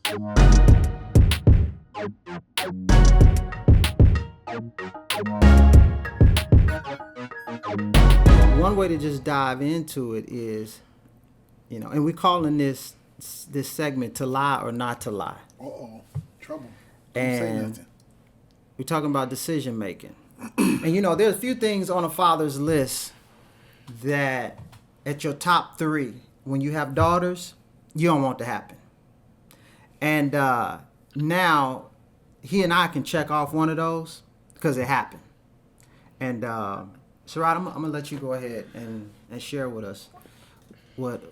One way to just dive into it is, and we're calling this segment "To Lie or Not to Lie." Trouble. Don't say And nothing. we're talking about decision making. And there's a few things on a father's list that at your top 3, when you have daughters, you don't want to happen. And now he and I can check off one of those because it happened. And Sarat, I'm gonna let you go ahead and share with us what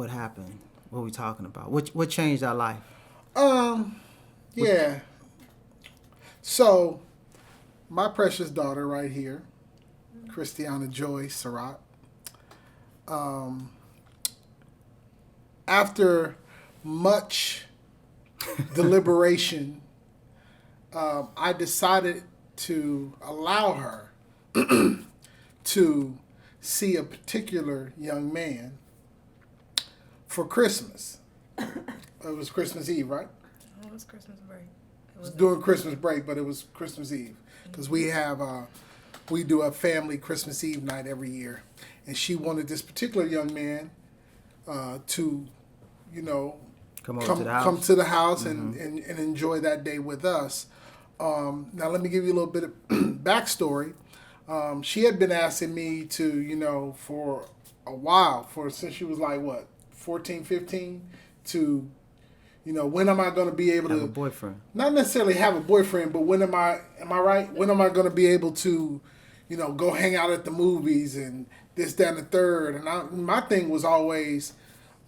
happened, what we talking about, what changed our life. Yeah. So, my precious daughter right here, Christiana Joy Surratt, after much deliberation, I decided to allow her to see a particular young man for Christmas. It was Christmas Eve, right? It was Christmas break. It was during Christmas break, but it was Christmas Eve because we do a family Christmas Eve night every year, and she wanted this particular young man to, come to the house and enjoy that day with us. Now let me give you a little bit of backstory. She had been asking me to, for a while, since she was like 14, 15, to when am I going to be able to have a boyfriend? Not necessarily have a boyfriend, but when am I right? When am I going to be able to, go hang out at the movies and this, that, and the third? And my thing was always,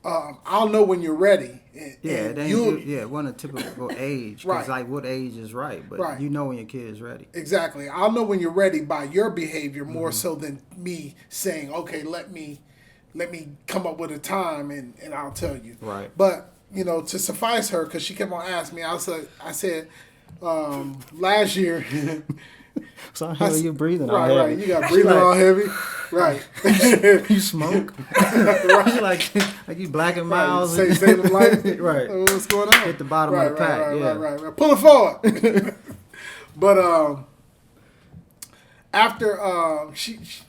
I'll know when you're ready. It wasn't a typical age. Because Right. what age is right, but Right. you know when your kid is ready. Exactly. I'll know when you're ready by your behavior more so than me saying, okay, let me come up with a time and I'll tell you. Right. But, to suffice her, because she kept on asking me, I said, last year. So you're breathing right, all right. heavy. You got breathing all heavy. Right. You smoke. Right. like you Black and Miles. Right. Save the light. Right. What's going on? Hit the bottom of the pack. Right. Pull it forward. But after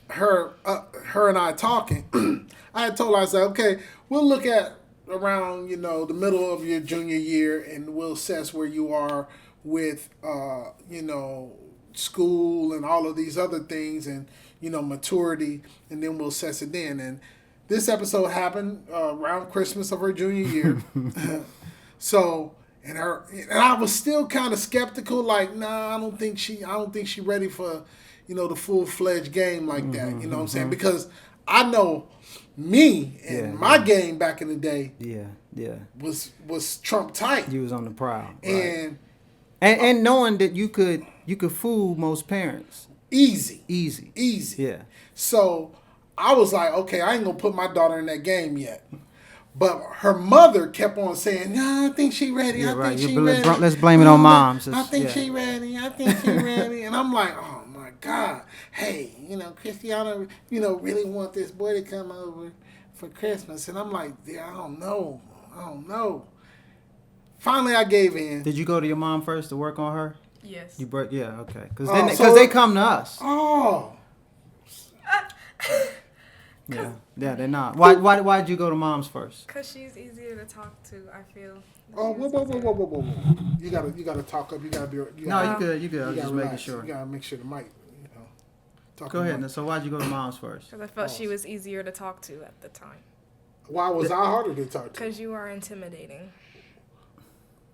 her and I talking, I had told her, I said, okay, we'll look at around the middle of your junior year, and we'll assess where you are with school and all of these other things, and maturity, and then we'll assess it then. And this episode happened around Christmas of her junior year. So, and I was still kind of skeptical, like, nah, I don't think she ready for the full-fledged game like that. You know what I'm saying? Because I know me and my game back in the day was Trump tight. You was on the prowl. Right? And knowing that you could fool most parents. Easy. Yeah. So I was like, okay, I ain't gonna put my daughter in that game yet. But her mother kept on saying, "No, I think she ready. Yeah, I think she ready. Let's blame it on moms. I think she ready. I think she ready." And I'm like, "Oh my God, hey, Christiana, really want this boy to come over for Christmas." And I'm like, "Yeah, I don't know. Finally, I gave in. Did you go to your mom first to work on her? Yes. Okay. Because they come to us. Oh. Yeah, they're not. Why'd you go to mom's first? Because she's easier to talk to, I feel. Oh, whoa. You gotta talk up. You gotta be. You good. I was just making sure. You gotta make sure the mic. Go ahead. So why'd you go to mom's first? Because I felt she was easier to talk to at the time. Why was I harder to talk to? Because you are intimidating.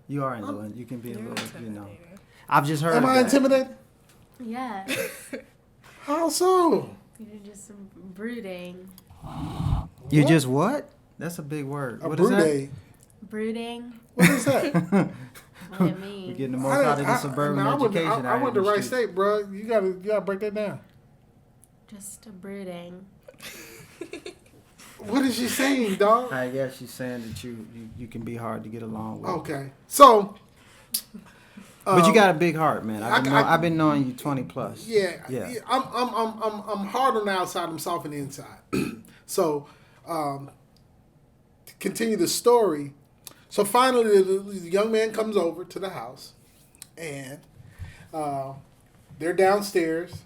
You are intimidating. You can be a little, I've just heard. Am I intimidated? Yes. How so? You're just brooding. You just what? That's a big word. What is that? Brooding. What is that? What it means. We're getting the most out of the suburban education. I went to Wright State, bro. You gotta break that down. Just brooding. What is she saying, dog? I guess she's saying that you can be hard to get along with. Okay, so. But you got a big heart, man. I've been knowing you 20 plus. Yeah. I'm hard on the outside. I'm soft on the inside. So, to continue the story. So finally, the young man comes over to the house, and they're downstairs,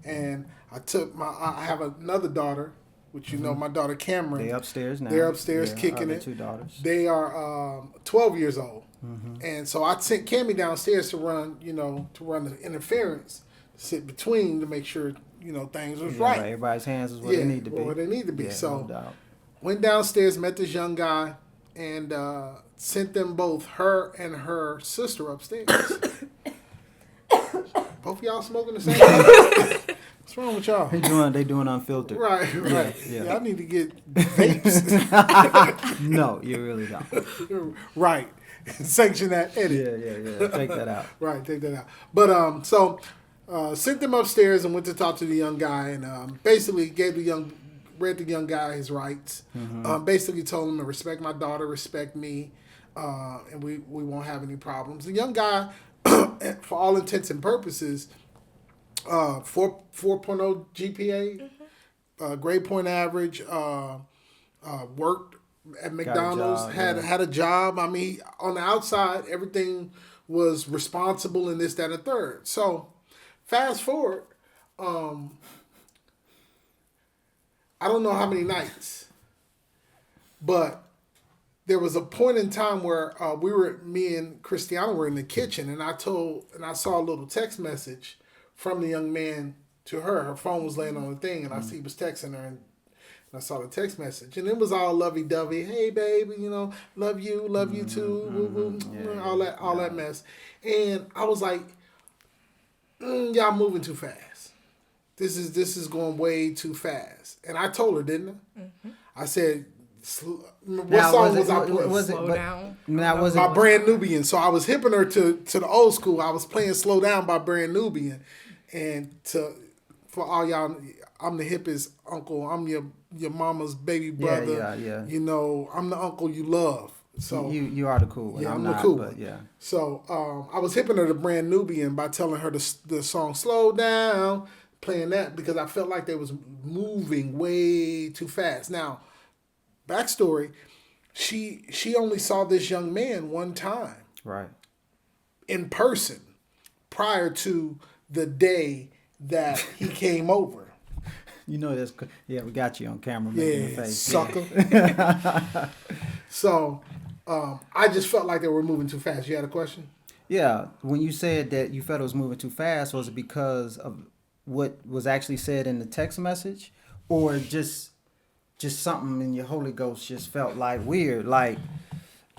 and I have another daughter, which you know, my daughter Cameron. They upstairs now. They're upstairs kicking it. 2 daughters. They are 12 years old, and so I sent Cammy downstairs to run the interference, to sit between to make sure things was right. Everybody's hands is where they need to be. Where they need to be. Yeah, So no doubt. went downstairs, met this young guy, and sent them both, her and her sister, upstairs. Both of y'all smoking the same thing? What's wrong with y'all? They doing unfiltered. Right. Yeah. I need to get vapes. No, you really don't. Right. Sanction that edit. Yeah. Take that out. Right, take that out. But sent them upstairs and went to talk to the young guy, and basically read the young guy his rights. Basically told him to respect my daughter, respect me, and we won't have any problems. The young guy, for all intents and purposes, 4.0 GPA, grade point average, worked at McDonald's, had a job. I mean, on the outside, everything was responsible and this, that, and the third. So, fast forward, I don't know how many nights, but there was a point in time where me and Christiana were in the kitchen, and I saw a little text message from the young man to her. Her phone was laying on the thing, and I see he was texting her, and I saw the text message, and it was all lovey-dovey. Hey, baby, love you too, woo woo, all that mess. And I was like, y'all moving too fast. This is going way too fast. And I told her, didn't I? I said, what song was I playing? Slow down. By Brand Nubian. So I was hipping her to the old school. I was playing Slow Down by Brand Nubian. And for all y'all, I'm the hippest uncle. I'm your mama's baby brother. Yeah. I'm the uncle you love. So you are the cool one. Yeah, I'm the not, cool but one. yeah. So I was hipping her to Brand Nubian by telling her the song Slow Down, playing that because I felt like they was moving way too fast. Now, backstory, she only saw this young man one time. Right. In person prior to the day that he came over. That's we got you on camera making the face. Sucker. So I just felt like they were moving too fast. You had a question? Yeah. When you said that you felt it was moving too fast, was it because of what was actually said in the text message, or just something in your Holy Ghost just felt like weird, like?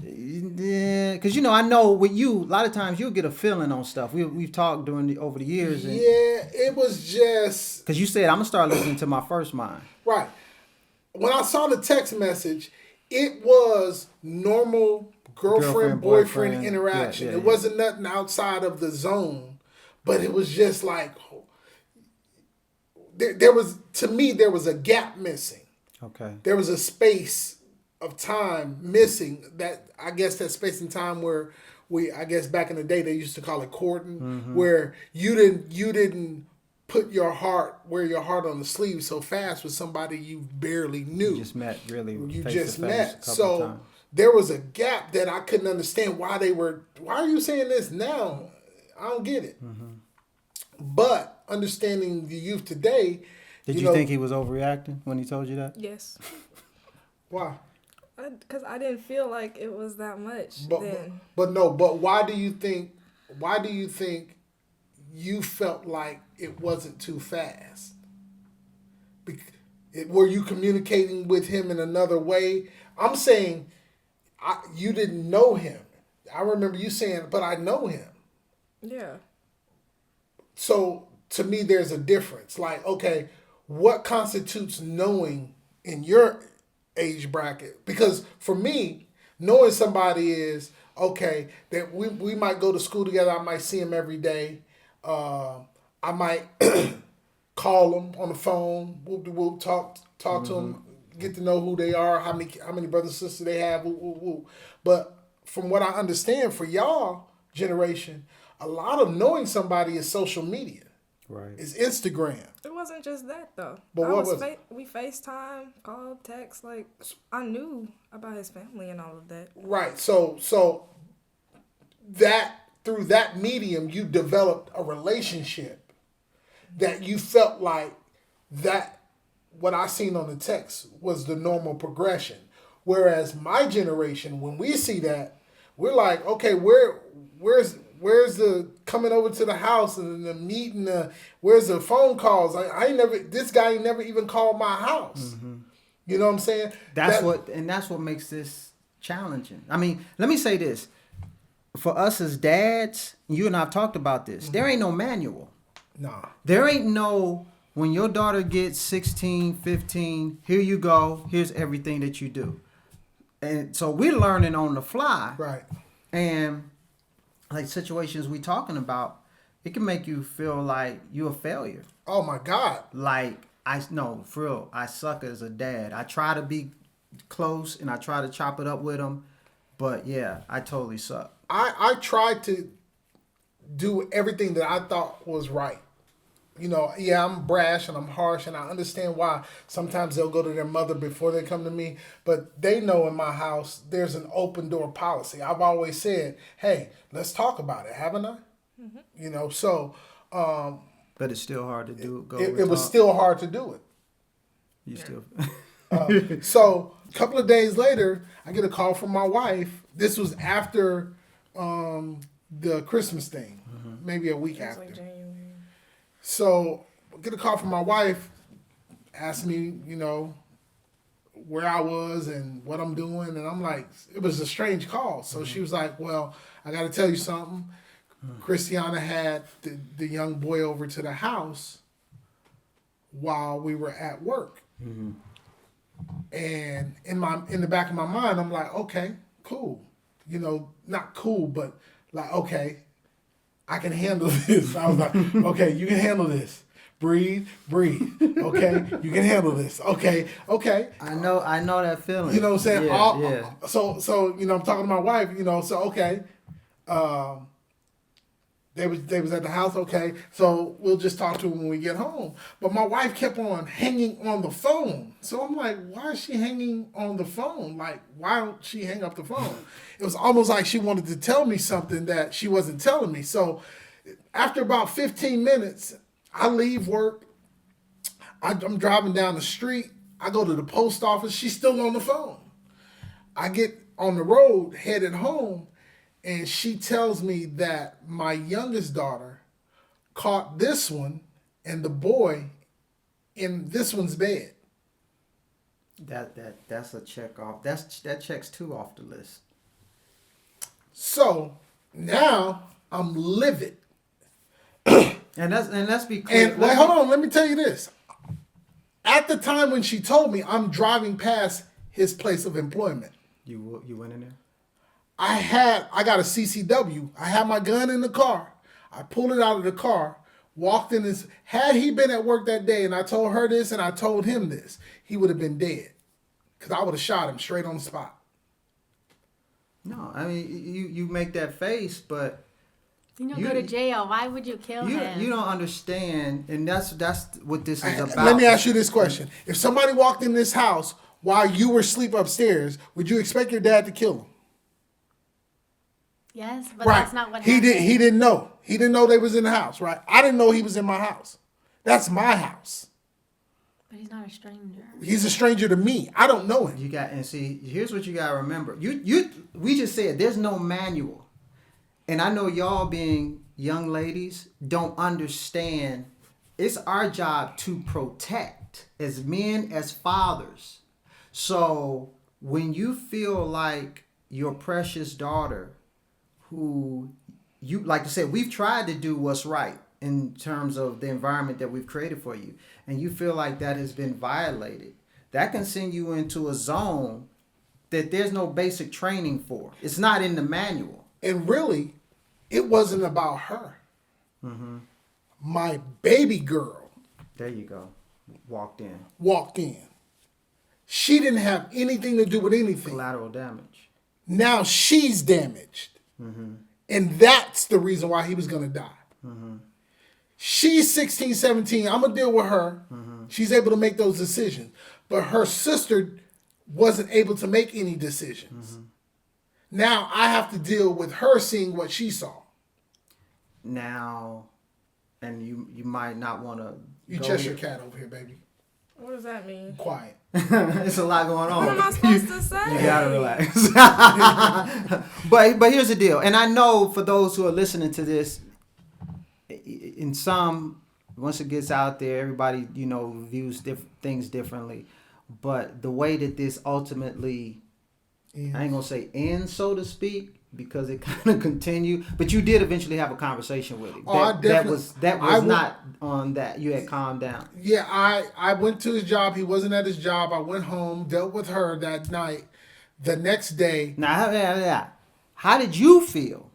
Because I know with you, a lot of times you'll get a feeling on stuff. We've talked over the years. And, it was just because you said I'm gonna start listening to my first mind. Right. When I saw the text message, it was normal girlfriend boyfriend interaction. Yeah. It wasn't nothing outside of the zone, but it was just like there was a gap missing. Okay. There was a space of time missing, that I guess that space and time where I guess back in the day they used to call it courting, where you didn't wear your heart on the sleeve so fast with somebody you barely knew. You just met You face just to face met. a couple So times. there was a gap that I couldn't understand why are you saying this now? I don't get it. But understanding the youth today. Did you think he was overreacting when he told you that? Yes. Why? Because I didn't feel like it was that much then. But why do you think you felt like it wasn't too fast? Were you communicating with him in another way? I'm saying you didn't know him. I remember you saying, but I know him. Yeah. So to me, there's a difference. Like, okay, what constitutes knowing in your age bracket? Because for me, knowing somebody is, okay, that we might go to school together. I might see him every day. I might call them on the phone. We'll talk to them, get to know who they are, how many brothers and sisters they have. But from what I understand, for y'all generation, a lot of knowing somebody is social media. Right. It's Instagram. It wasn't just that though. But I what was was it? we FaceTime, called, text. Like I knew about his family and all of that. Right. So that through that medium, you developed a relationship that you felt like that what I seen on the text was the normal progression. Whereas my generation, when we see that, we're like, okay, where's the coming over to the house and the meeting? Where's the phone calls? I ain't never. This guy ain't never even called my house. You know what I'm saying? That's what makes this challenging. I mean, let me say this. For us as dads, you and I have talked about this. There ain't no manual. Nah. There ain't no, when your daughter gets 16, 15, here you go. Here's everything that you do. And so we're learning on the fly. Right. And like situations we talking about, it can make you feel like you're a failure. Oh my God. Like, for real, I suck as a dad. I try to be close and I try to chop it up with them. But yeah, I totally suck. I tried to do everything that I thought was right. You know, yeah, I'm brash and I'm harsh, and I understand why sometimes they'll go to their mother before they come to me. But they know in my house there's an open door policy. I've always said, hey, let's talk about it, haven't I? Mm-hmm. You know, so. But it's still hard to do. It was still hard to do it. You still. So a couple of days later, I get a call from my wife. This was after the Christmas thing, maybe a week after. Like January. So I get a call from my wife, asking me, you know, where I was and what I'm doing, and I'm like, it was a strange call. So she was like, well, I got to tell you something. Christiana had the young boy over to the house while we were at work. Mm-hmm. And in the back of my mind, I'm like, okay, cool. You know, not cool, but like, okay, I can handle this. I was like, okay, you can handle this. Breathe. Okay, you can handle this. Okay. I know that feeling. You know what I'm saying? Yeah. So you know, I'm talking to my wife. You know, so okay. They was at the house, okay, so we'll just talk to him when we get home. But my wife kept on hanging on the phone. So I'm like, why is she hanging on the phone? Like, why don't she hang up the phone? It was almost like she wanted to tell me something that she wasn't telling me. So after about 15 minutes, I leave work. I'm driving down the street. I go to the post office. She's still on the phone. I get on the road, headed home. And she tells me that my youngest daughter caught this one and the boy in this one's bed. That's a check off. That checks 2 off the list. So now I'm livid. And let's be clear. And hold on, let me tell you this. At the time when she told me, I'm driving past his place of employment. You went in there? I got a CCW. I had my gun in the car. I pulled it out of the car, walked in his. Had he been at work that day and I told her this and I told him this, he would have been dead. Because I would have shot him straight on the spot. No, I mean, you make that face, but. You don't go to jail. Why would you kill him? You don't understand, and that's what this is about. Let me ask you this question. If somebody walked in this house while you were asleep upstairs, would you expect your dad to kill him? Yes, but that's not what happened. He didn't know. He didn't know they was in the house, right? I didn't know he was in my house. That's my house. But he's not a stranger. He's a stranger to me. I don't know him. Here's what you gotta remember. We just said there's no manual. And I know y'all being young ladies don't understand. It's our job to protect as men, as fathers. So when you feel like your precious daughter, who you, like I said, we've tried to do what's right in terms of the environment that we've created for you, and you feel like that has been violated, that can send you into a zone that there's no basic training for. It's not in the manual. And really, it wasn't about her. Mm-hmm. My baby girl. There you go. Walked in. She didn't have anything to do with anything. Collateral damage. Now she's damaged. Mm-hmm. And that's the reason why he was going to die. Mm-hmm. She's 16, 17. I'm going to deal with her. Mm-hmm. She's able to make those decisions. But her sister wasn't able to make any decisions. Mm-hmm. Now I have to deal with her seeing what she saw. Now, and you might not want to. You chase your cat over here, baby. What does that mean? Quiet. It's a lot going on. What am I supposed to say? You gotta relax. but here's the deal, and I know for those who are listening to this, in some, once it gets out there, everybody views things differently. But the way that this ultimately, I ain't gonna say ends, so to speak, because it kind of continued. But you did eventually have a conversation with him. That was not on that. You had calmed down. Yeah, I went to his job. He wasn't at his job. I went home, dealt with her that night. The next day. Now, how did you feel?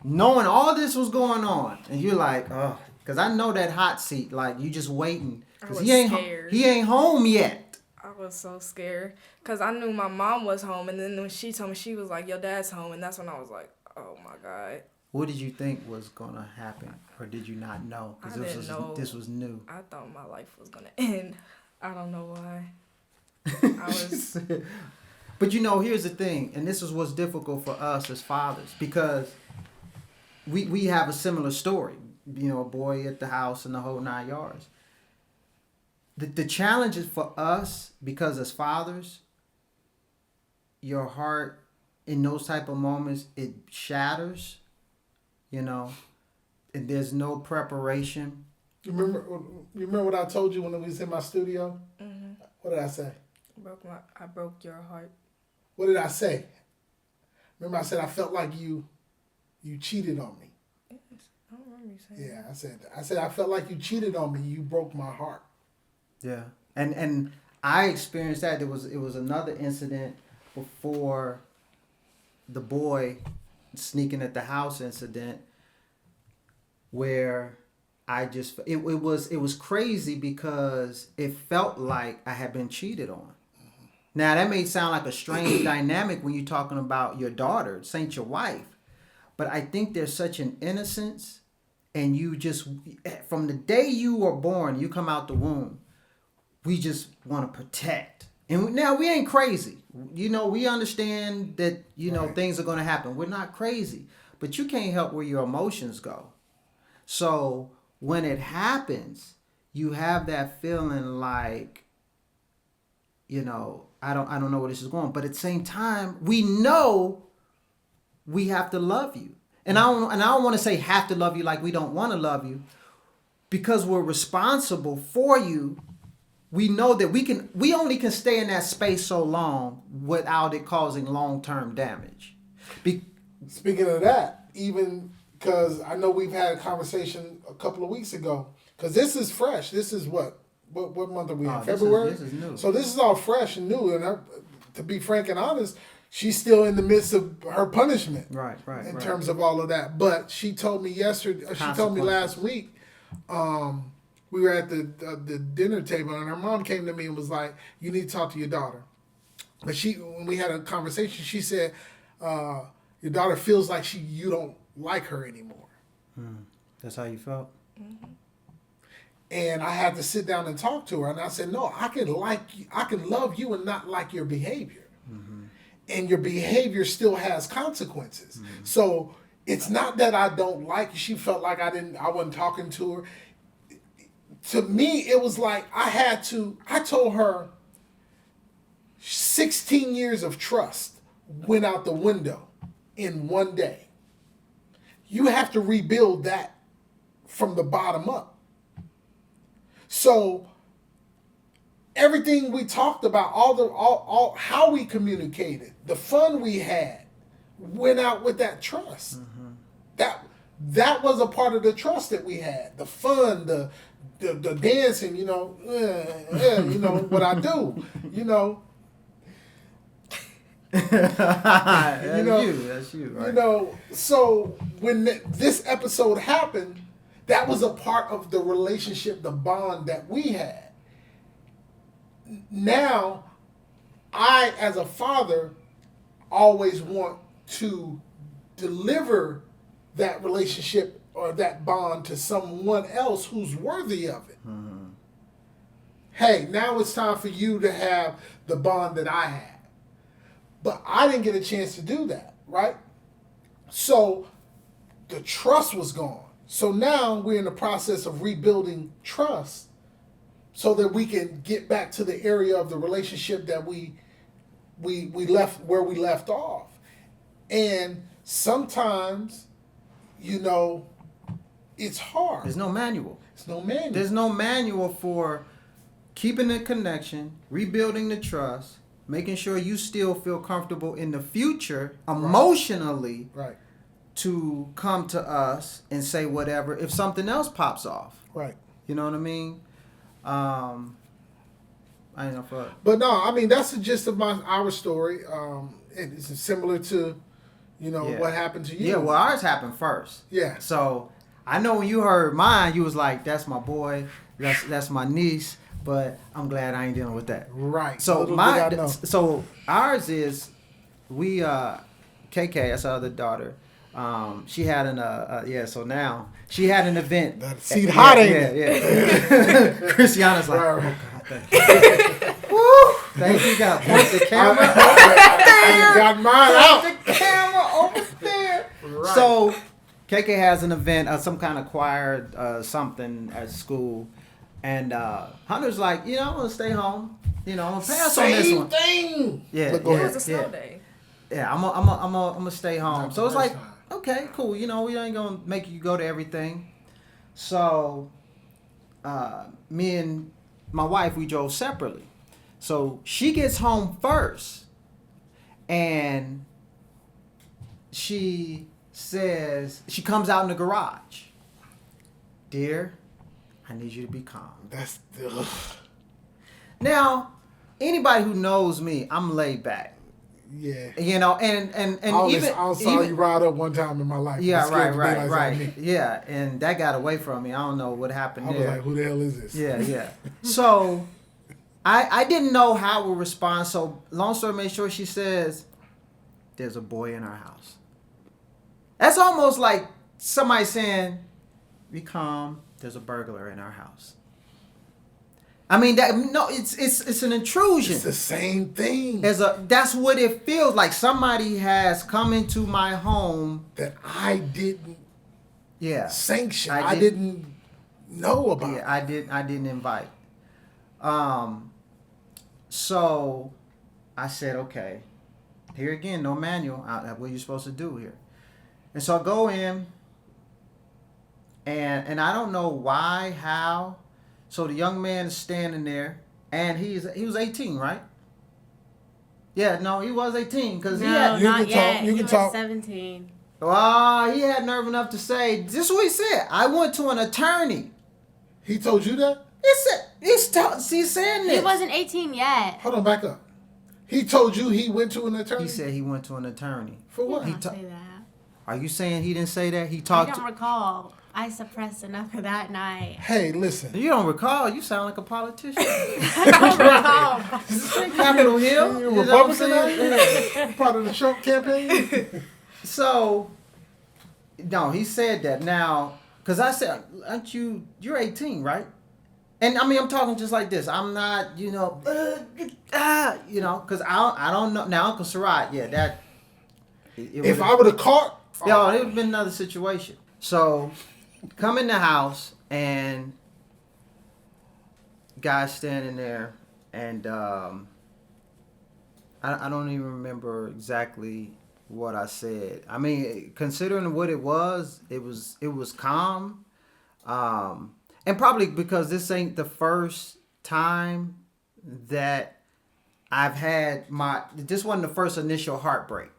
Knowing all this was going on, and you're like, oh, because I know that hot seat, like you just waiting. Because he ain't home yet. I was so scared because I knew my mom was home, and then when she told me, she was like, your dad's home, and that's when I was like, oh my God. What did you think was going to happen, or did you not know? I didn't know. This was new. I thought my life was going to end. I don't know why. I was... But here's the thing, and this is what's difficult for us as fathers, because we have a similar story. A boy at the house and the whole 9 yards. The challenge is for us, because as fathers, your heart in those type of moments, it shatters, and there's no preparation. You remember what I told you when we was in my studio? Mm-hmm. What did I say? I broke your heart. What did I say? Remember I said I felt like you cheated on me. Yes, I don't remember you saying that. I said I felt like you cheated on me. You broke my heart. Yeah, and I experienced that. It was another incident before the boy sneaking at the house incident, where I just it was crazy because it felt like I had been cheated on. Mm-hmm. Now that may sound like a strange dynamic when you're talking about your daughter, this ain't your wife, but I think there's such an innocence, and you just from the day you were born, you come out the womb. We just want to protect. And now we ain't crazy. We understand that, right. Things are going to happen. We're not crazy. But you can't help where your emotions go. So when it happens, you have that feeling like, I don't know where this is going. But at the same time, we know we have to love you. And I don't want to say have to love you like we don't want to love you, because we're responsible for you. We know that we only can stay in that space so long without it causing long-term damage. Speaking of that, even because I know we've had a conversation a couple of weeks ago, because this is fresh. This is what month are we in? February? This is new. So this is all fresh and new. And to be frank and honest, she's still in the midst of her punishment. Right. In terms of all of that. But she told me last week, we were at the dinner table, and her mom came to me and was like, you need to talk to your daughter. But when we had a conversation, she said, your daughter feels like you don't like her anymore. That's how you felt? Mm-hmm. And I had to sit down and talk to her. And I said, no, I can love you and not like your behavior. Mm-hmm. And your behavior still has consequences. Mm-hmm. So it's not that I don't like you. She felt like I wasn't talking to her. To me, it was like I told her 16 years of trust went out the window in one day. You have to rebuild that from the bottom up. So everything we talked about, all how we communicated, the fun we had, went out with that trust. Mm-hmm. That was a part of the trust that we had. The fun, the dancing, you know what I do, That's you, right? So when this episode happened, that was a part of the relationship, the bond that we had. Now, I, as a father, always want to deliver that relationship or that bond to someone else who's worthy of it. Hey, now it's time for you to have the bond that I had. But I didn't get a chance to do that, right? So the trust was gone. So now we're in the process of rebuilding trust so that we can get back to the area of the relationship that we left where we left off. And sometimes, it's hard. There's no manual. There's no manual for keeping the connection, rebuilding the trust, making sure you still feel comfortable in the future emotionally Right. to come to us and say whatever if something else pops off. Right. You know what I mean? I ain't no fuck. But no, I mean, that's the gist of our story. It's similar to, what happened to you. Yeah, well, ours happened first. Yeah. So I know when you heard mine, you was like, "That's my boy, that's my niece." But I'm glad I ain't dealing with that. Right. So so ours is we KK, that's our other daughter. She had so now she had an event. That seat hot, ain't it? Yeah. Christiana's like, oh God, thank you. Woo! Thank you, God. Point the camera I got mine out. the camera over there. Right. So KK has an event, some kind of choir, something at school. And Hunter's like, I'm gonna stay home. I'm gonna pass on this one. Thing. Yeah, But go It ahead. was a snow day. Yeah, I'm gonna stay home. Not So the it's like, first time. okay, cool. We ain't gonna make you go to everything. So, me and my wife, we drove separately. So she gets home first, and she says, she comes out in the garage. Dear, I need you to be calm. That's Now, anybody who knows me, I'm laid back. yeah. And I saw you ride up one time in my life. Yeah, It scared the daylights out of right. me. Yeah, and that got away from me. I don't know what happened I was there. like, who the hell is this? Yeah. So, I didn't know how to respond. So, long story made short, she says, "There's a boy in our house." That's almost like somebody saying, "Be calm. There's a burglar in our house." I mean, it's an intrusion. It's the same thing That's what it feels like. Somebody has come into my home. that I didn't sanction. I didn't know about. Yeah, I didn't invite. So I said, okay, here again, no manual. What are you supposed to do here? And so I go in, and I don't know why, how. So the young man is standing there, and he was 18, right? Yeah, no, he was 18 because No, he had. not can yet. talk, you He can was talk. 17. He had nerve enough to say, this is what he said. I went to an attorney. He told you that? He's saying this. He wasn't 18 yet. Hold on, back up. He told you he went to an attorney? He said he went to an attorney. For what? He did not say that. Are you saying he didn't say that? He I talked don't recall. I suppressed enough of that night. Hey, listen. You don't recall? You sound like a politician. I don't recall. Capitol Hill. You You know what I'm Republican? saying? Part of the Trump campaign? So, no, he said that. Now, because I said, aren't you're 18, right? And I mean, I'm talking just like this. I'm not, because I don't know. Now, Uncle Sarat, yeah, that. If I would have caught... it would have been another situation. So, come in the house, and guy's standing there, and I don't even remember exactly what I said. I mean, considering what it was calm, and probably because this ain't the first time that I've had this wasn't the first initial heartbreak,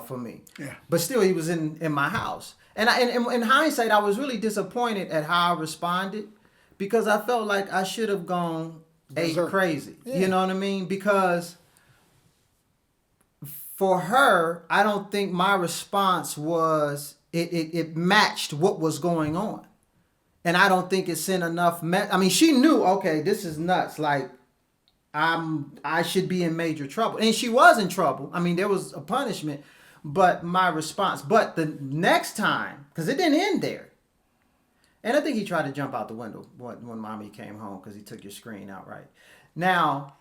for me. Yeah. But still, he was in my house, and in hindsight, I was really disappointed at how I responded, because I felt like I should have gone crazy. Yeah. You know what I mean? Because for her, I don't think my response was it matched what was going on, and I don't think it sent enough. I mean, she knew, okay, this is nuts. Like, I should be in major trouble, and she was in trouble. I mean, there was a punishment, but my response. But the next time, because it didn't end there. And I think he tried to jump out the window when mommy came home because he took your screen out, right? Now,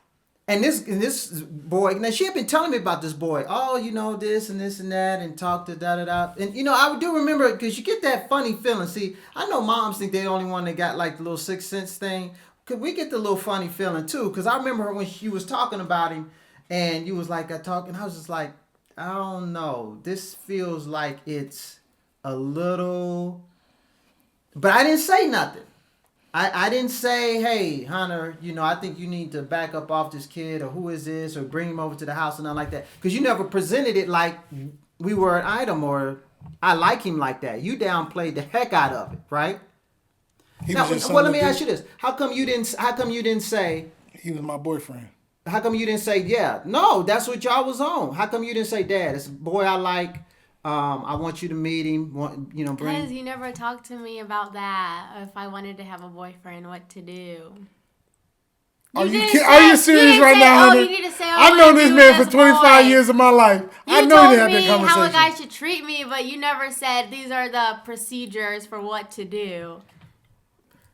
and this boy, now she had been telling me about this boy. Oh, you know, this and this and that, and talk to da-da-da. And, you know, I do remember, because you get that funny feeling. See, I know moms think they're the only one that got, like, the little sixth sense thing. Could we get the little funny feeling, too? Because I remember when she was talking about him, and you was like, I was just like, I don't know. This feels like it's a little... But I didn't say nothing. I didn't say, hey, Hunter, you know, I think you need to back up off this kid, or who is this, or bring him over to the house, and nothing like that. Because you never presented it like we were an item, or I like him like that. You downplayed the heck out of it, right? Now, well, let me ask you this: How come you didn't say he was my boyfriend? How come you didn't say, yeah? No, that's what y'all was on. How come you didn't say, Dad, it's a boy I like. I want you to meet him. Bring. Because you never talked to me about that. If I wanted to have a boyfriend, what to do. Are you serious right now, Hunter? You need to say, I've known this man for 25 years of my life. I know you had that conversation. You told me how a guy should treat me, but you never said these are the procedures for what to do.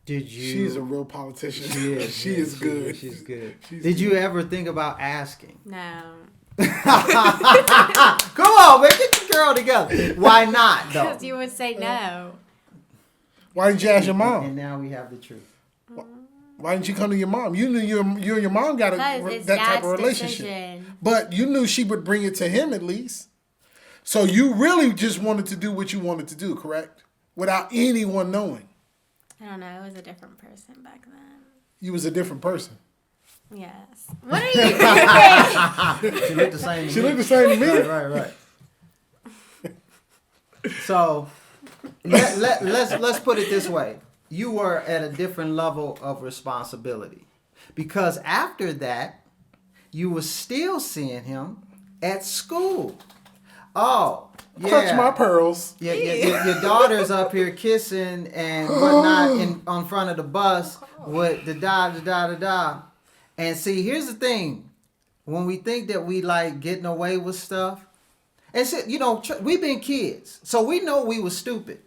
Did you? She's a real politician. She is good. She's good. Did you ever think about asking? No. Come on, man, get your girl together. Why not, though? Because you would say no. Why didn't you ask your mom? And now we have the truth. Why didn't you come to your mom? You knew you and your mom got that type of relationship. Decision. But you knew she would bring it to him at least. So you really just wanted to do what you wanted to do, correct? Without anyone knowing. I don't know. I was a different person back then. You was a different person. Yes. What are you doing? She looked the same to me. She looked the same to me. Right. So let's put it this way. You were at a different level of responsibility. Because after that, you were still seeing him at school. Oh, yeah. Clutch my pearls. Yeah, your daughter's up here kissing and whatnot on front of the bus with the da. And see, here's the thing. When we think that we like getting away with stuff, and so, you know, we've been kids, so we know we were stupid.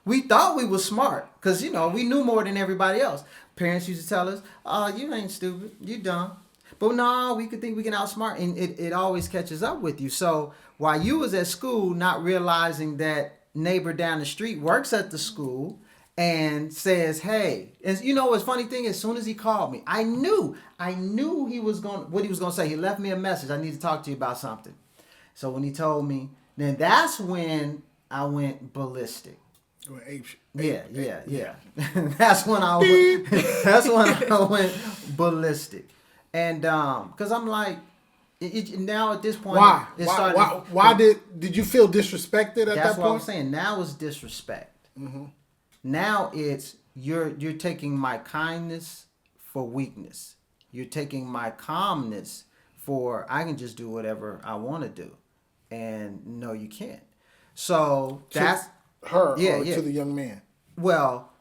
We thought we were smart because, you know, we knew more than everybody else. Parents used to tell us, oh, you ain't stupid, you dumb. But no, we could think we can outsmart, and it always catches up with you. So while you was at school not realizing that neighbor down the street works at the school and says, hey, and you know what's funny thing, as soon as he called me, I knew what he was gonna say. He left me a message. I need to talk to you about something. So when he told me, then that's when I went ballistic. Yeah. That's when I went ballistic. And because I'm like, now at this point, why did you feel disrespected at that point? That's what I'm saying. Now it's disrespect. Mm-hmm. Now it's you're taking my kindness for weakness. You're taking my calmness for I can just do whatever I want to do, and no, you can't. So that's her to the young man. Well,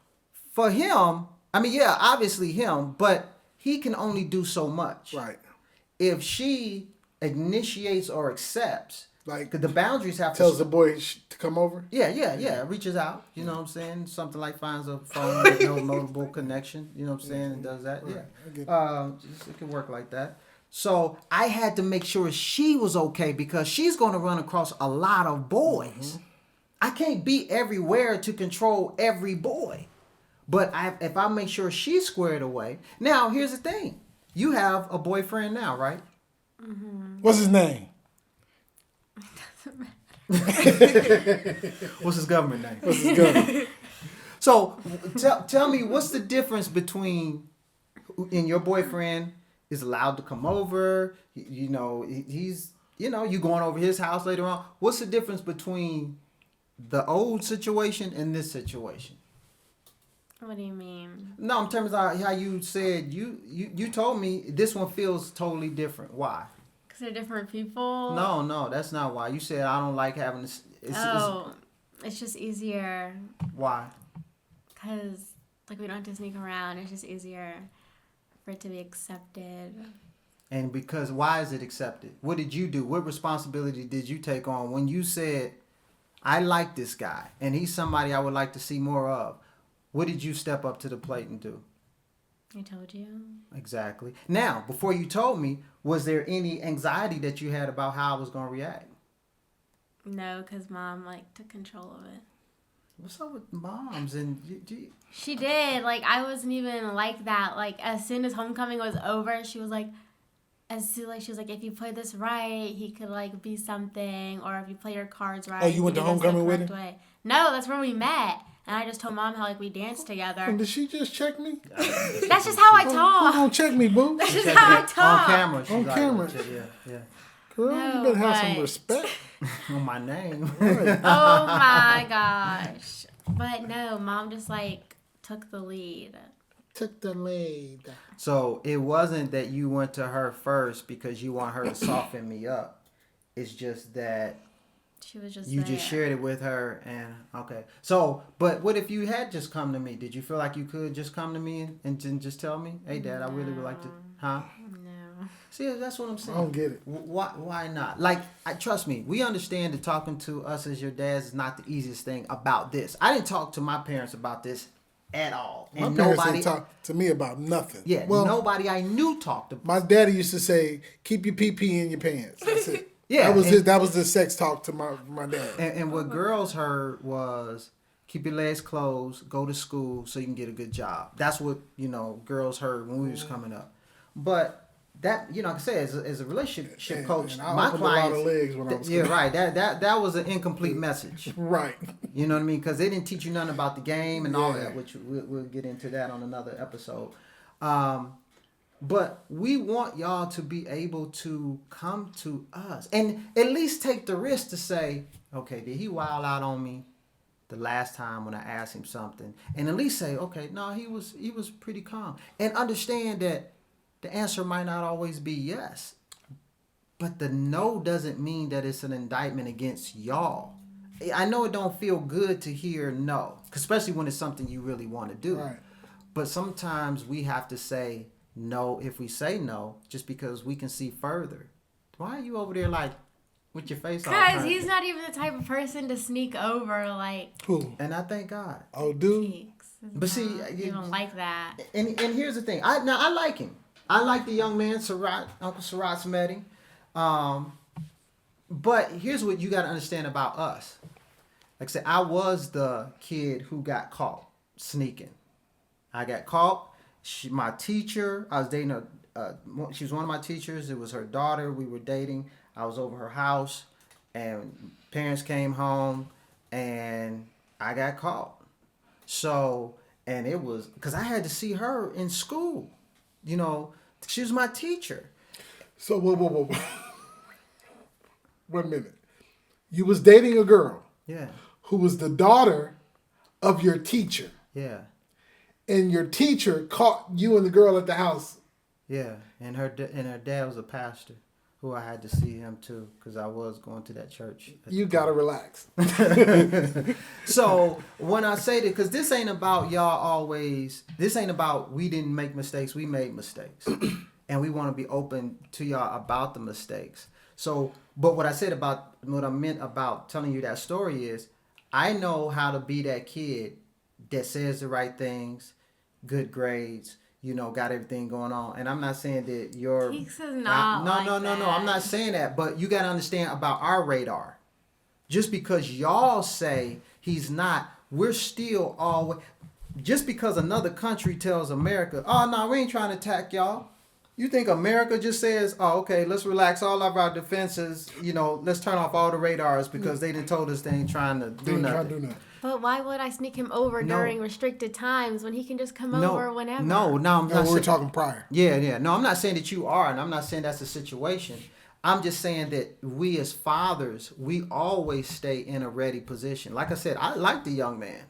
for him, I mean, yeah, obviously him, but he can only do so much. Right. If she initiates or accepts, like the boundaries have tells the boy to come over. Yeah. Reaches out. You know what I'm saying? Something like finds a phone with no mobile connection. You know what I'm saying? And does that. Right. Yeah. It can work like that. So I had to make sure she was okay because she's going to run across a lot of boys. Mm-hmm. I can't be everywhere to control every boy. But if I make sure she's squared away. Now, here's the thing. You have a boyfriend now, right? Mm-hmm. What's his name? What's his government name? What's his government? So tell me, what's the difference between your boyfriend is allowed to come over, you know, he's, you know, you going over his house later on. What's the difference between the old situation and this situation? What do you mean? No, in terms of how you said, you told me this one feels totally different. Why? Because they're different people? No, that's not why. You said I don't like having this. It's just easier. Why? Because, like, we don't have to sneak around. It's just easier for it to be accepted. And because, why is it accepted? What did you do? What responsibility did you take on when you said, I like this guy, and he's somebody I would like to see more of? What did you step up to the plate and do? I told you. Exactly. Now, before you told me, was there any anxiety that you had about how I was going to react? No, because Mom, like, took control of it. What's up with moms? And She did. Like, I wasn't even like that. Like, as soon as homecoming was over, she was like, she was like, if you play this right, he could, like, be something. Or if you play your cards right. Oh, you went to homecoming with him? Way. No, that's where we met. And I just told Mom how, like, we danced together. And did she just check me? That's just how I Who talk. gonna check me, boo? That's just how I talk. on camera. She's On like, camera. Yeah. Girl, No, you better have some but- respect. On my name. Right. Oh, my gosh. But no, Mom just, like, took the lead. Took the lead. So it wasn't that you went to her first because you want her to soften me up. It's just that She was just you there. just shared it with her, and okay. So, but what if you had just come to me? Did you feel like you could just come to me and just tell me, "Hey, Dad, I really would like to," huh? No. See, that's what I'm saying. I don't get it. Why not? Like, trust me, we understand that talking to us as your dads is not the easiest thing about this. I didn't talk to my parents about this at all, My and parents nobody didn't talk to me about nothing. Yeah, well, nobody I knew talked about. my daddy used to say, "Keep your pee in your pants." That's it. Yeah, that was the sex talk to my dad. And what girls heard was keep your legs closed, go to school so you can get a good job. That's what, girls heard when we was coming up. But that, like I said, as a relationship coach, and I my opened a lot of clients, legs when I was yeah, coming right. That was an incomplete message. Right. You know what I mean? Because they didn't teach you nothing about the game and all Yeah. that, which we'll get into that on another episode. But we want y'all to be able to come to us and at least take the risk to say, okay, did he wild out on me the last time when I asked him something? And at least say, okay, no, he was pretty calm. And understand that the answer might not always be yes. But the no doesn't mean that it's an indictment against y'all. I know it don't feel good to hear no, especially when it's something you really want to do. Right. But sometimes we have to say no if we say no, just because we can see further. Why are you over there like with your face all Because turned? he's not even the type of person to sneak over, like, Who? And I thank God. Oh, dude. cheeks. He's But see, not even like that. And here's the thing. I like him. I like the young man, Uncle Surratt's met him. But here's what you got to understand about us. Like I said, I was the kid who got caught sneaking. I got caught. My teacher, I was dating she was one of my teachers. It was her daughter. We were dating. I was over her house, and parents came home, and I got caught. So, and it was because I had to see her in school. She was my teacher. So whoa. Wait a minute. You was dating a girl Yeah, who was the daughter of your teacher, yeah, and your teacher caught you and the girl at the house. yeah. And her dad was a pastor, who I had to see him too, because I was going to that church. You gotta relax. So when I say that, because this ain't about y'all always. This ain't about we didn't make mistakes. We made mistakes, and we want to be open to y'all about the mistakes. So, but what I meant about telling you that story is, I know how to be that kid that says the right things, good grades, got everything going on. And I'm not saying that you're... Cheeks is not No, like no. that. I'm not saying that. But you got to understand about our radar. Just because y'all say he's not, we're still always... Just because another country tells America, oh, no, we ain't trying to attack y'all. You think America just says, oh, okay, let's relax all of our defenses, let's turn off all the radars because they done told us they ain't trying to do nothing. But why would I sneak him over No. during restricted times when he can just come over whenever? No, I'm No, not we were saying, talking prior. Yeah. No, I'm not saying that you are, and I'm not saying that's the situation. I'm just saying that we as fathers, we always stay in a ready position. Like I said, I like the young man.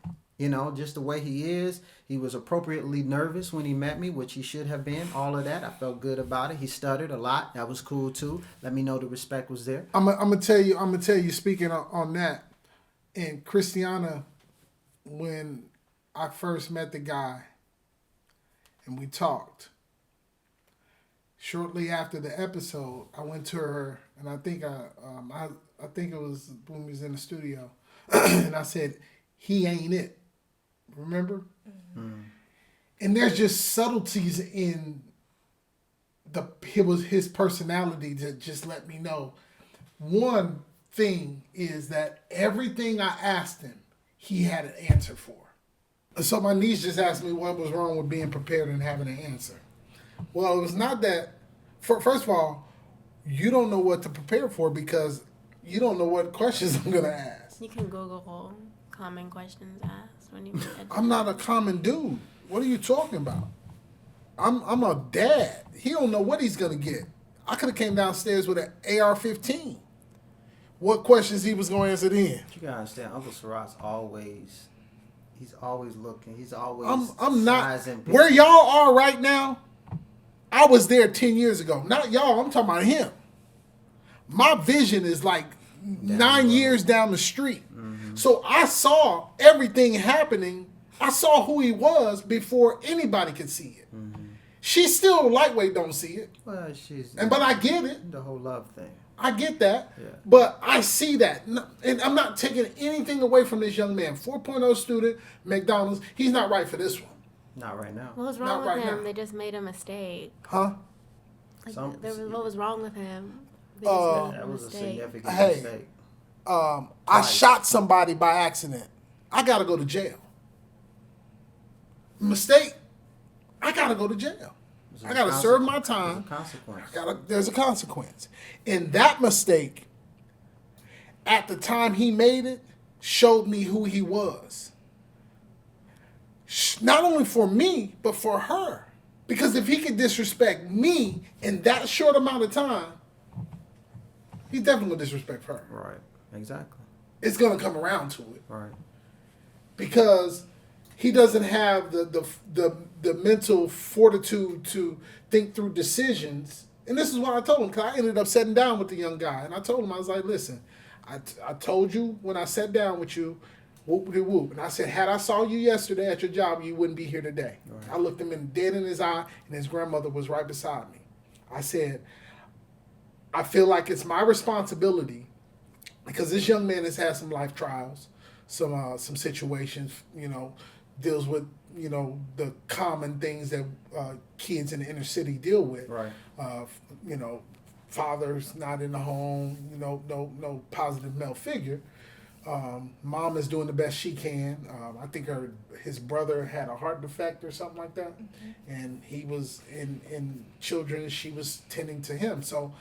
Just the way he is. He was appropriately nervous when he met me, which he should have been. All of that. I felt good about it. He stuttered a lot. That was cool too. Let me know the respect was there. I'm gonna tell you. Speaking on that, and Christiana, when I first met the guy, and we talked. Shortly after the episode, I went to her, and I think it was when we was in the studio, and I said, "He ain't it." Remember? And there's just subtleties in his personality that just let me know. One thing is that everything I asked him, he had an answer for. So my niece just asked me what was wrong with being prepared and having an answer. Well, it was not that. First of all, you don't know what to prepare for because you don't know what questions I'm going to ask. You can Google common questions asked when you. I'm not a common dude. What are you talking about? I'm a dad. He don't know what he's going to get. I could have came downstairs with an AR-15. What questions he was going to answer then? You gotta understand, Uncle Sarat's he's always looking. He's always I'm not sizing where people. y'all are right now. I was there 10 years ago. Not y'all. I'm talking about him. My vision is like 9 years down the street. So I saw everything happening. I saw who he was before anybody could see it. She still lightweight don't see it. Well, But I get it. The whole love thing. I get that. Yeah. But I see that. And I'm not taking anything away from this young man. 4.0 student, McDonald's. He's not right for this one. Not right now. What was wrong Not with right him? now. They just made a mistake. Huh? Like, Some- what was wrong with him? They Uh, just made a That was a mistake. significant Hey. mistake. I Right. shot somebody by accident. I got to go to jail. Mistake. I got to go to jail. I got to serve my time. There's a consequence. There's a consequence. And that mistake, at the time he made it, showed me who he was. Not only for me, but for her. Because if he could disrespect me in that short amount of time, he's definitely going to disrespect her. Right. Exactly. It's going to come around to it. Right. Because he doesn't have the mental fortitude to think through decisions. And this is what I told him, because I ended up sitting down with the young guy. And I told him, I was like, listen, I told you when I sat down with you, whoop-de-whoop. And I said, had I saw you yesterday at your job, you wouldn't be here today. Right. I looked him dead in his eye, and his grandmother was right beside me. I said, I feel like it's my responsibility, because this young man has had some life trials, some situations, deals with, the common things that kids in the inner city deal with. Right. Father's not in the home, no positive male figure. Mom is doing the best she can. I think his brother had a heart defect or something like that, and he was in children. She was tending to him. So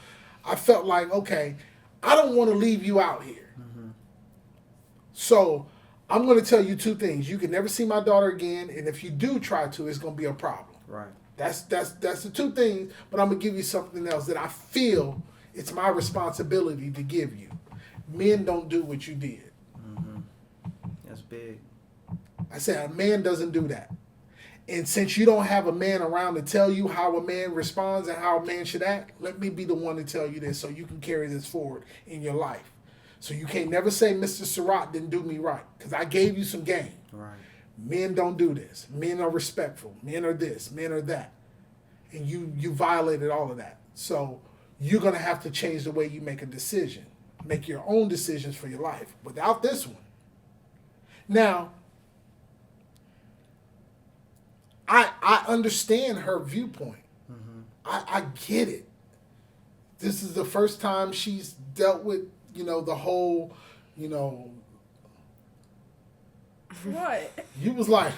I felt like, okay, I don't want to leave you out here. So I'm going to tell you two things. You can never see my daughter again, and if you do try to, it's going to be a problem. Right. That's the two things, but I'm going to give you something else that I feel it's my responsibility to give you. Men don't do what you did. That's big. I said, a man doesn't do that. And since you don't have a man around to tell you how a man responds and how a man should act, let me be the one to tell you this so you can carry this forward in your life. So you can't never say Mr. Surratt didn't do me right, because I gave you some game. Right. Men don't do this. Men are respectful. Men are this. Men are that. And you violated all of that. So you're going to have to change the way you make a decision. Make your own decisions for your life without this one. Now, I understand her viewpoint. I get it. This is the first time she's dealt with, the whole, What? You was like,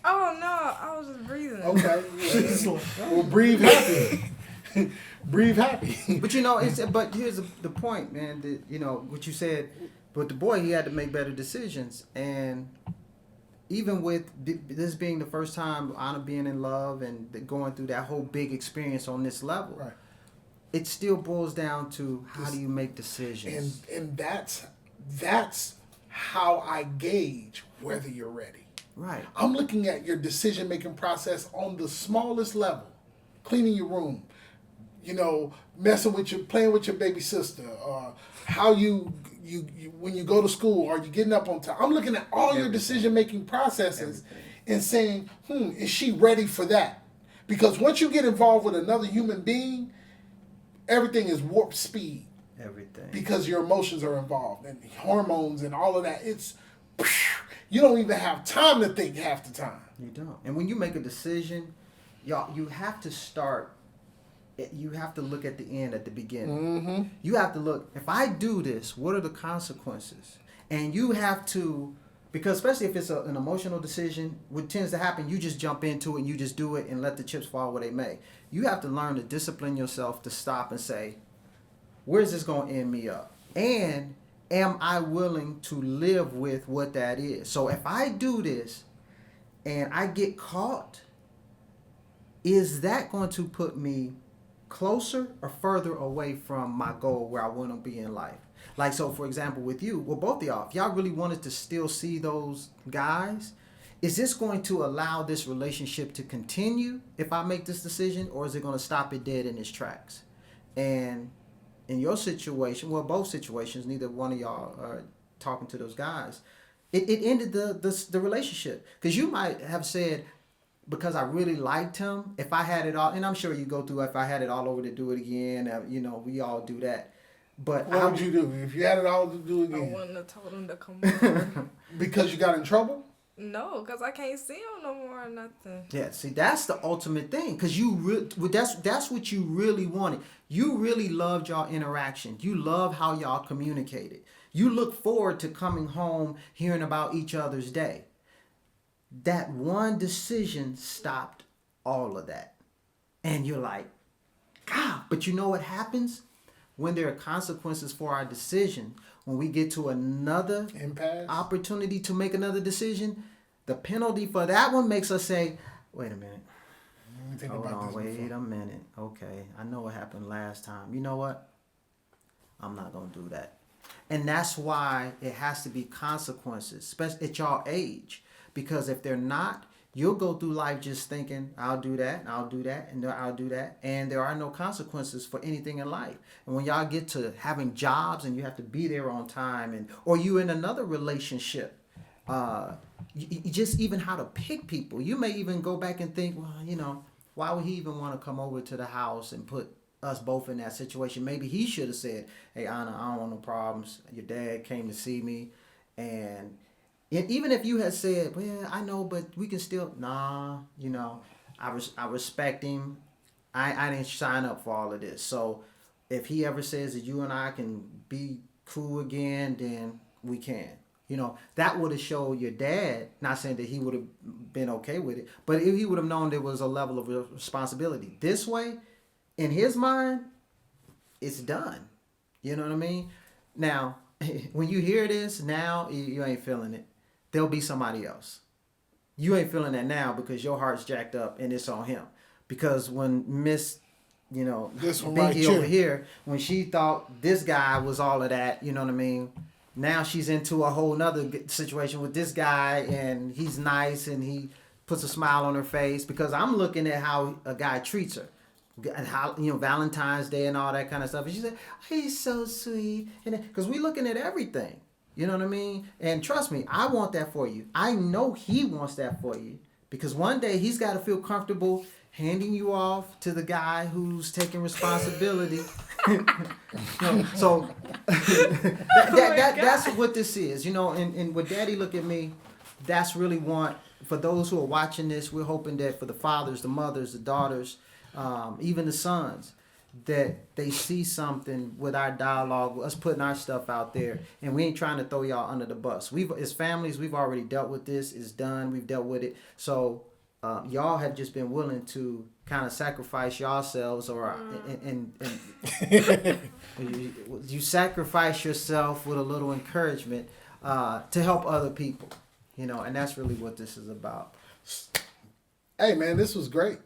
Oh no, I was just breathing. okay, well, breathe happy. Breathe happy. But but here's the point, man. That, what you said. But the boy, he had to make better decisions, and even with this being the first time Anna being in love and going through that whole big experience on this level, Right. It still boils down to how do you make decisions. And that's how I gauge whether you're ready. Right. I'm looking at your decision-making process on the smallest level. Cleaning your room, playing with your baby sister, how you when you go to school, are you getting up on time? I'm looking at all your decision-making processes and saying, is she ready for that? Because once you get involved with another human being, everything is warp speed. Everything. Because your emotions are involved and hormones and all of that. you don't even have time to think half the time. You don't. And when you make a decision, y'all, you have to start. You have to look at the end at the beginning. Mm-hmm. You have to look. If I do this, what are the consequences? And you have to, because especially if it's an emotional decision, what tends to happen, you just jump into it and you just do it and let the chips fall where they may. You have to learn to discipline yourself to stop and say, where's this going to end me up? And am I willing to live with what that is? So if I do this and I get caught, is that going to put me closer or further away from my goal where I want to be in life? Like, so for example, with you, well, both of y'all, if y'all really wanted to still see those guys, is this going to allow this relationship to continue if I make this decision, or is it going to stop it dead in its tracks? And in your situation, well, both situations, neither one of y'all are talking to those guys. It ended the relationship, because you might have said, because I really liked him, if I had it all, and I'm sure you go through, if I had it all over to do it again, we all do that. But what would you do if you had it all to do I again? wouldn't have told him to come on. Because you got in trouble? No, because I can't see him no more or nothing. Yeah, see, that's the ultimate thing, because that's what you really wanted. You really loved y'all interaction. You love how y'all communicated. You look forward to coming home, hearing about each other's day. That one decision stopped all of that. And you're like, God, but you know what happens? When there are consequences for our decision, when we get to another Impasse? opportunity to make another decision, the penalty for that one makes us say, wait a minute. Let me think Hold about on, this wait before. a minute. Okay, I know what happened last time. You know what? I'm not going to do that. And that's why it has to be consequences, especially at y'all age. Because if they're not, you'll go through life just thinking, I'll do that, and I'll do that, and I'll do that. And there are no consequences for anything in life. And when y'all get to having jobs and you have to be there on time, or you in another relationship, you just even how to pick people. You may even go back and think, well, why would he even want to come over to the house and put us both in that situation? Maybe he should have said, hey, Anna, I don't want no problems. Your dad came to see me. And even if you had said, well, I know, but we can still, I respect him. I didn't sign up for all of this. So if he ever says that you and I can be cool again, then we can. That would have showed your dad, not saying that he would have been okay with it, but he would have known there was a level of responsibility. This way, in his mind, it's done. You know what I mean? Now, when you hear this, now you ain't feeling it. There'll be somebody else. You ain't feeling that now because your heart's jacked up and it's on him. Because when Miss, this one right Binky over here, when she thought this guy was all of that, you know what I mean? Now she's into a whole nother situation with this guy, and he's nice and he puts a smile on her face, because I'm looking at how a guy treats her. How, Valentine's Day and all that kind of stuff. And she said, he's so sweet. Because we looking at everything. You know what I mean? And trust me, I want that for you. I know he wants that for you. Because one day he's got to feel comfortable handing you off to the guy who's taking responsibility. So that's what this is. And with Daddy Look at Me, that's really for those who are watching this, we're hoping that for the fathers, the mothers, the daughters, even the sons, that they see something with our dialogue, us putting our stuff out there, and we ain't trying to throw y'all under the bus. As families, we've already dealt with this. It's done. We've dealt with it. So y'all have just been willing to kind of sacrifice yourselves, and you sacrifice yourself with a little encouragement to help other people, and that's really what this is about. Hey, man, this was great.